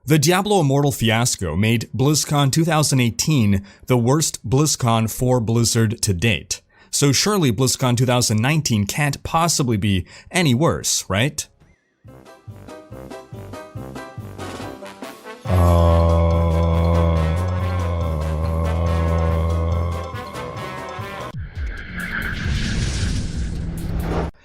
The Diablo Immortal fiasco made BlizzCon 2018 the worst BlizzCon for Blizzard to date. So surely BlizzCon 2019 can't possibly be any worse, right?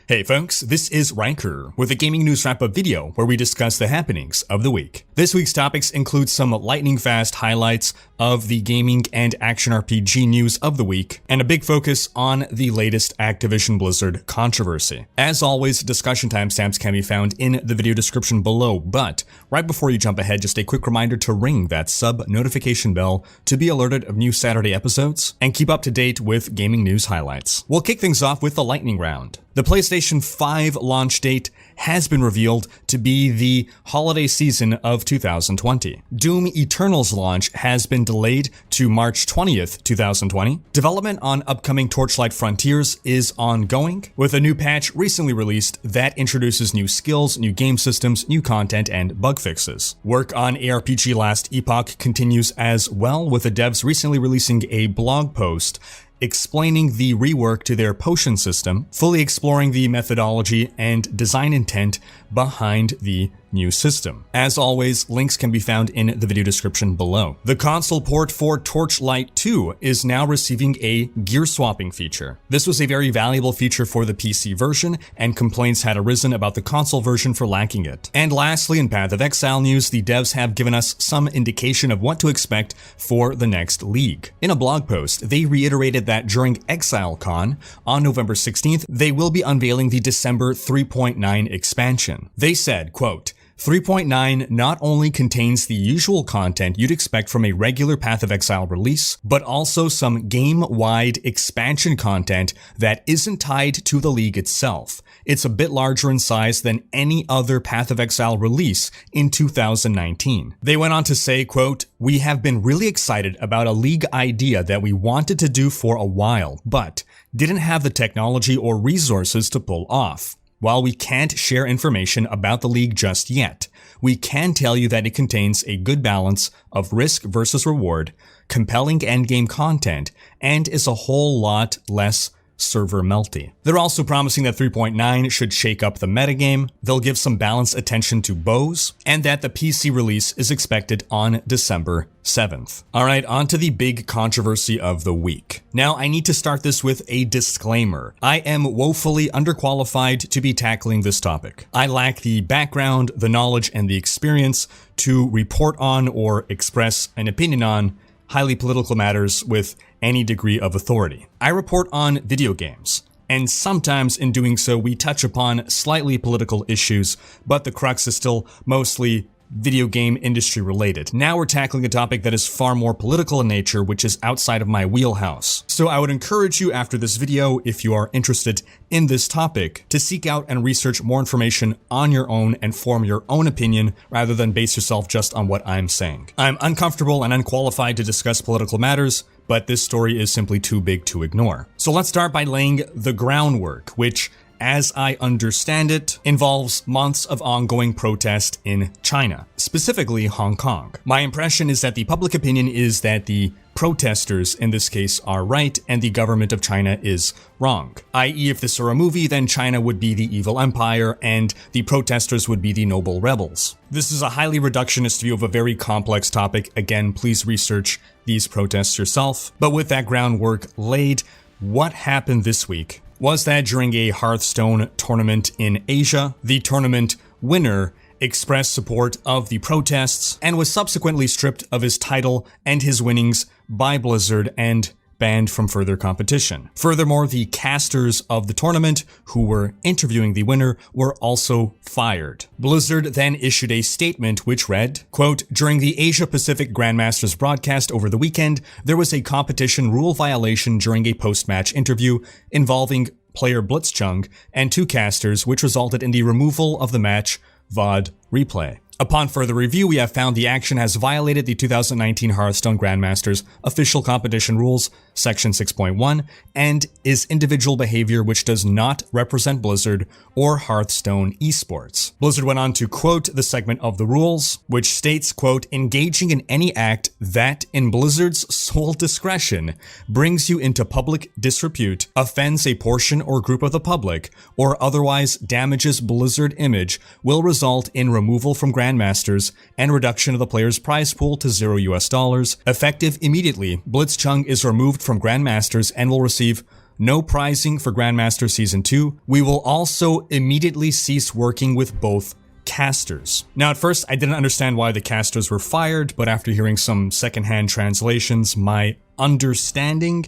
Hey folks, this is Rhykker with a gaming news wrap-up video where we discuss the happenings of the week. This week's topics include some lightning-fast highlights of the gaming and action RPG news of the week, and a big focus on the latest Activision Blizzard controversy. As always, discussion timestamps can be found in the video description below, but right before you jump ahead, just a quick reminder to ring that sub notification bell to be alerted of new Saturday episodes, and keep up to date with gaming news highlights. We'll kick things off with the lightning round. The PlayStation 5 launch date has been revealed to be the holiday season of 2020. Doom Eternal's launch has been delayed to March 20th, 2020. Development on upcoming Torchlight Frontiers is ongoing, with a new patch recently released that introduces new skills, new game systems, new content, and bug fixes. Work on ARPG Last Epoch continues as well, with the devs recently releasing a blog post explaining the rework to their potion system, fully exploring the methodology and design intent behind the new system. As always, links can be found in the video description below. The console port for Torchlight 2 is now receiving a gear swapping feature. This was a very valuable feature for the PC version, and complaints had arisen about the console version for lacking it. And lastly, in Path of Exile news, the devs have given us some indication of what to expect for the next league. In a blog post, they reiterated that during ExileCon on November 16th, they will be unveiling the December 3.9 expansion. They said, quote, 3.9 not only contains the usual content you'd expect from a regular Path of Exile release, but also some game-wide expansion content that isn't tied to the league itself. It's a bit larger in size than any other Path of Exile release in 2019. They went on to say, quote, "We have been really excited about a league idea that we wanted to do for a while, but didn't have the technology or resources to pull off. While we can't share information about the league just yet, we can tell you that it contains a good balance of risk versus reward, compelling endgame content, and is a whole lot less server melty." They're also promising that 3.9 should shake up the metagame, they'll give some balanced attention to bows, and that the PC release is expected on December 7th. Alright, on to the big controversy of the week. Now, I need to start this with a disclaimer. I am woefully underqualified to be tackling this topic. I lack the background, the knowledge, and the experience to report on or express an opinion on highly political matters with any degree of authority. I report on video games, and sometimes in doing so we touch upon slightly political issues, but the crux is still mostly video game industry related. Now we're tackling a topic that is far more political in nature, which is outside of my wheelhouse. So I would encourage you after this video, if you are interested in this topic, to seek out and research more information on your own and form your own opinion rather than base yourself just on what I'm saying. I'm uncomfortable and unqualified to discuss political matters, but this story is simply too big to ignore. So let's start by laying the groundwork, which, as I understand it, involves months of ongoing protest in China, specifically Hong Kong. My impression is that the public opinion is that the protesters in this case are right and the government of China is wrong. I.e., if this were a movie, then China would be the evil empire and the protesters would be the noble rebels. This is a highly reductionist view of a very complex topic. Again, please research these protests yourself. But with that groundwork laid, what happened this week was that during a Hearthstone tournament in Asia, the tournament winner expressed support of the protests and was subsequently stripped of his title and his winnings by Blizzard and banned from further competition. Furthermore, the casters of the tournament who were interviewing the winner were also fired. Blizzard then issued a statement which read, quote, "During the Asia Pacific Grandmasters broadcast over the weekend, there was a competition rule violation during a post-match interview involving player Blitzchung and two casters, which resulted in the removal of the match VOD replay. Upon further review, we have found the action has violated the 2019 Hearthstone Grandmasters official competition rules, section 6.1, and is individual behavior which does not represent Blizzard or Hearthstone esports. Blizzard went on to quote the segment of the rules, which states, quote, engaging in any act that, in Blizzard's sole discretion, brings you into public disrepute, offends a portion or group of the public, or otherwise damages Blizzard image will result in removal from Grandmasters and reduction of the player's prize pool to $0 effective immediately. Blitzchung is removed from Grandmasters and will receive no prizing for Grandmaster Season 2. We will also immediately cease working with both casters. Now, at first, I didn't understand why the casters were fired, but after hearing some secondhand translations, my understanding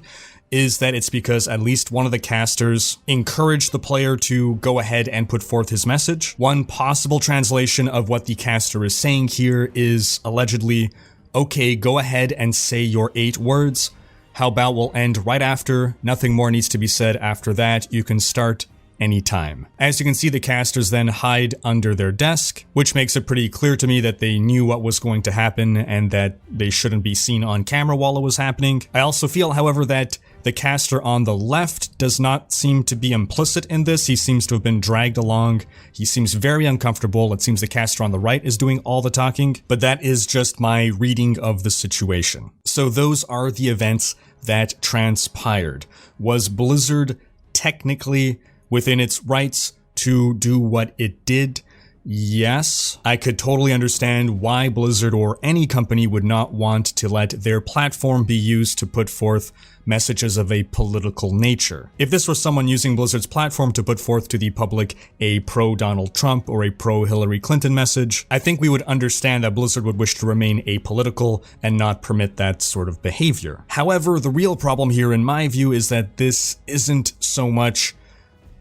is that it's because at least one of the casters encouraged the player to go ahead and put forth his message. One possible translation of what the caster is saying here is allegedly, okay, go ahead and say your 8 words. How about we'll end right after? Nothing more needs to be said after that. You can start anytime. As you can see, the casters then hide under their desk, which makes it pretty clear to me that they knew what was going to happen and that they shouldn't be seen on camera while it was happening. I also feel, however, that the caster on the left does not seem to be implicit in this. He seems to have been dragged along. He seems very uncomfortable. It seems the caster on the right is doing all the talking, but that is just my reading of the situation. So those are the events that transpired. Was Blizzard technically within its rights to do what it did? Yes. I could totally understand why Blizzard or any company would not want to let their platform be used to put forth messages of a political nature. If this was someone using Blizzard's platform to put forth to the public a pro-Donald Trump or a pro-Hillary Clinton message, I think we would understand that Blizzard would wish to remain apolitical and not permit that sort of behavior. However, the real problem here, in my view, is that this isn't so much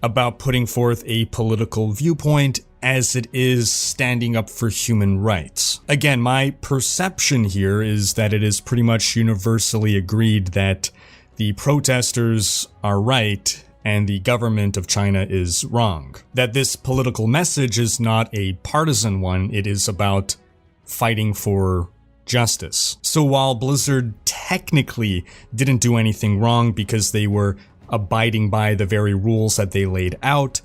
about putting forth a political viewpoint as it is standing up for human rights. Again, my perception here is that it is pretty much universally agreed that the protesters are right and the government of China is wrong. That this political message is not a partisan one, it is about fighting for justice. So while Blizzard technically didn't do anything wrong because they were abiding by the very rules that they laid out,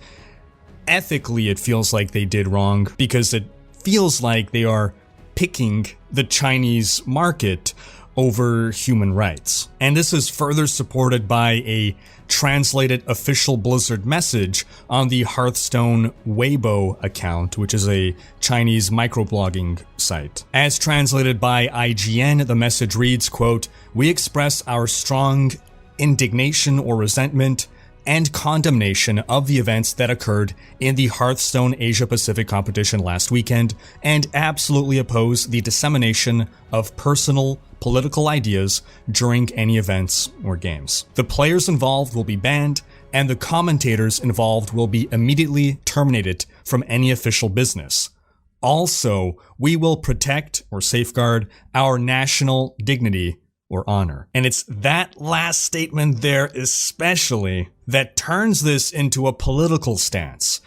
ethically it feels like they did wrong because it feels like they are picking the Chinese market over human rights. And this is further supported by a translated official Blizzard message on the Hearthstone Weibo account, which is a Chinese microblogging site. As translated by IGN, the message reads, quote, "We express our strong indignation or resentment and condemnation of the events that occurred in the Hearthstone Asia-Pacific competition last weekend and absolutely oppose the dissemination of personal political ideas during any events or games. The players involved will be banned and the commentators involved will be immediately terminated from any official business. Also, we will protect or safeguard our national dignity or honor." And it's that last statement there especially that turns this into a political stance.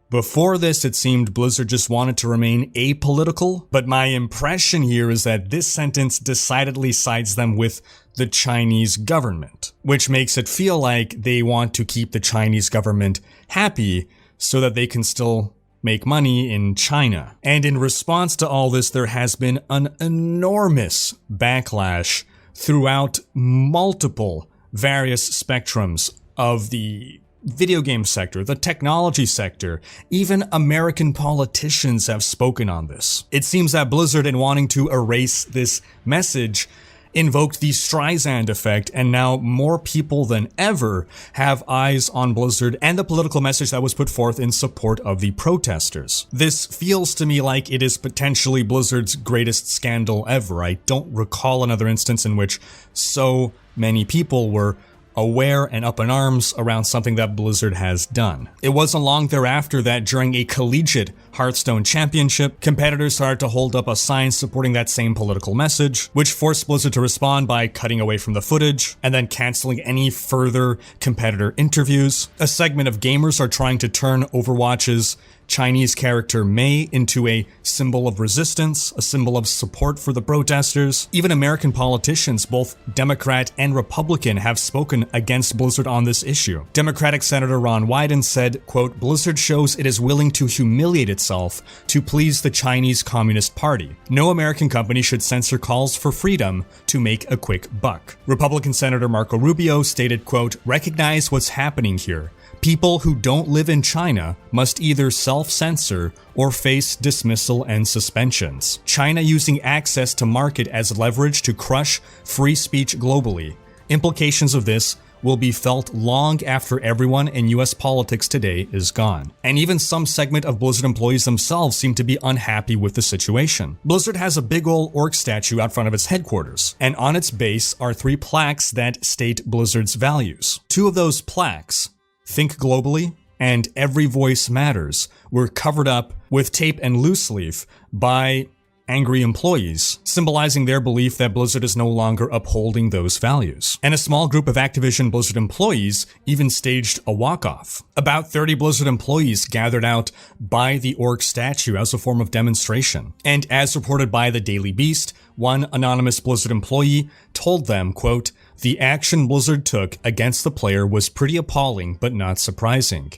Before this, it seemed Blizzard just wanted to remain apolitical, but my impression here is that this sentence decidedly sides them with the Chinese government, which makes it feel like they want to keep the Chinese government happy so that they can still make money in China. And in response to all this, there has been an enormous backlash throughout multiple various spectrums of the video game sector, the technology sector. Even American politicians have spoken on this. It seems that Blizzard, in wanting to erase this message, invoked the Streisand effect, and now more people than ever have eyes on Blizzard and the political message that was put forth in support of the protesters. This feels to me like it is potentially Blizzard's greatest scandal ever. I don't recall another instance in which so many people were aware and up in arms around something that Blizzard has done. It wasn't long thereafter that during a collegiate Hearthstone championship, competitors started to hold up a sign supporting that same political message, which forced Blizzard to respond by cutting away from the footage and then canceling any further competitor interviews. A segment of gamers are trying to turn Overwatch's Chinese character Mei into a symbol of resistance, a symbol of support for the protesters. Even American politicians, both Democrat and Republican, have spoken against Blizzard on this issue. Democratic Senator Ron Wyden said, quote, "Blizzard shows it is willing to humiliate itself to please the Chinese Communist Party. No American company should censor calls for freedom to make a quick buck." Republican Senator Marco Rubio stated, quote, "Recognize what's happening here. People who don't live in China must either self-censor or face dismissal and suspensions. China using access to market as leverage to crush free speech globally. Implications of this will be felt long after everyone in US politics today is gone." And even some segment of Blizzard employees themselves seem to be unhappy with the situation. Blizzard has a big ol' orc statue out front of its headquarters, and on its base are 3 plaques that state Blizzard's values. 2 of those plaques, "Think Globally" and "Every Voice Matters," were covered up with tape and loose leaf by angry employees, symbolizing their belief that Blizzard is no longer upholding those values. And a small group of Activision Blizzard employees even staged a walk-off. About 30 Blizzard employees gathered out by the orc statue as a form of demonstration. And as reported by the Daily Beast, one anonymous Blizzard employee told them, quote, "The action Blizzard took against the player was pretty appalling but not surprising.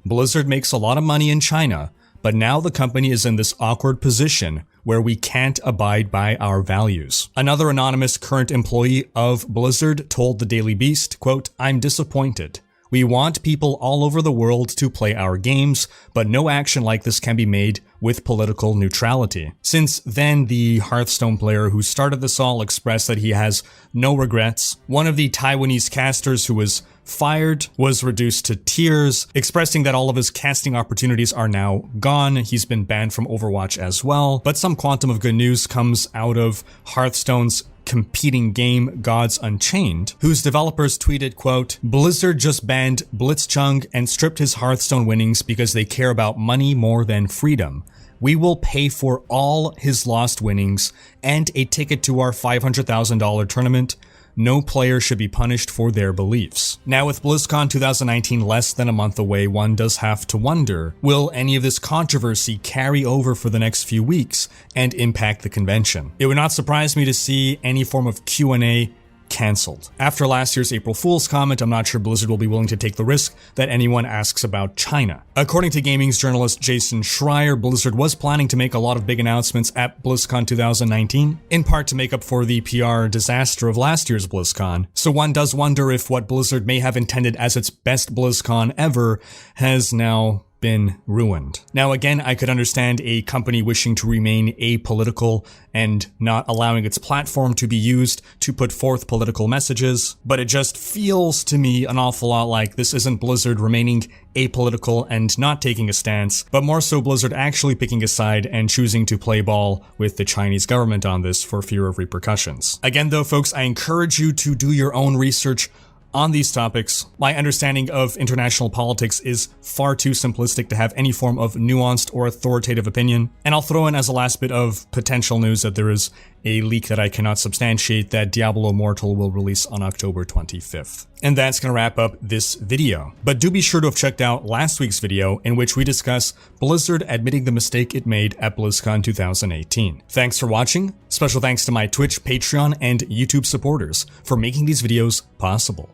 Blizzard makes a lot of money in China, but now the company is in this awkward position where we can't abide by our values." Another anonymous current employee of Blizzard told the Daily Beast, quote, "I'm disappointed. We want people all over the world to play our games, but no action like this can be made with political neutrality." Since then, the Hearthstone player who started this all expressed that he has no regrets. One of the Taiwanese casters who was fired was reduced to tears, expressing that all of his casting opportunities are now gone. He's been banned from Overwatch as well. But some quantum of good news comes out of Hearthstone's competing game Gods Unchained, whose developers tweeted, quote, "Blizzard just banned Blitzchung and stripped his Hearthstone winnings because they care about money more than freedom. We will pay for all his lost winnings and a ticket to our $500,000 tournament. No player should be punished for their beliefs." Now, with BlizzCon 2019 less than a month away, one does have to wonder, will any of this controversy carry over for the next few weeks and impact the convention? It would not surprise me to see any form of Q&A cancelled. After last year's April Fool's comment, I'm not sure Blizzard will be willing to take the risk that anyone asks about China. According to gaming's journalist Jason Schreier, Blizzard was planning to make a lot of big announcements at BlizzCon 2019, in part to make up for the PR disaster of last year's BlizzCon. So one does wonder if what Blizzard may have intended as its best BlizzCon ever has now been ruined. Now again, I could understand a company wishing to remain apolitical and not allowing its platform to be used to put forth political messages, but it just feels to me an awful lot like this isn't Blizzard remaining apolitical and not taking a stance, but more so Blizzard actually picking a side and choosing to play ball with the Chinese government on this for fear of repercussions. Again though, folks, I encourage you to do your own research on these topics. My understanding of international politics is far too simplistic to have any form of nuanced or authoritative opinion. And I'll throw in as a last bit of potential news that there is a leak that I cannot substantiate that Diablo Immortal will release on October 25th. And that's going to wrap up this video. But do be sure to have checked out last week's video in which we discuss Blizzard admitting the mistake it made at BlizzCon 2018. Thanks for watching. Special thanks to my Twitch, Patreon, and YouTube supporters for making these videos possible.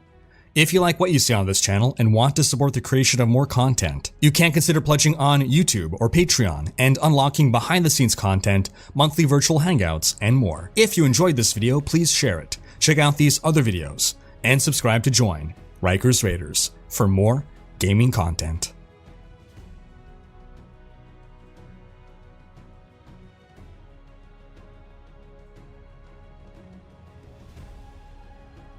If you like what you see on this channel and want to support the creation of more content, you can consider pledging on YouTube or Patreon and unlocking behind-the-scenes content, monthly virtual hangouts, and more. If you enjoyed this video, please share it, check out these other videos, and subscribe to join Rhykker's Raiders for more gaming content.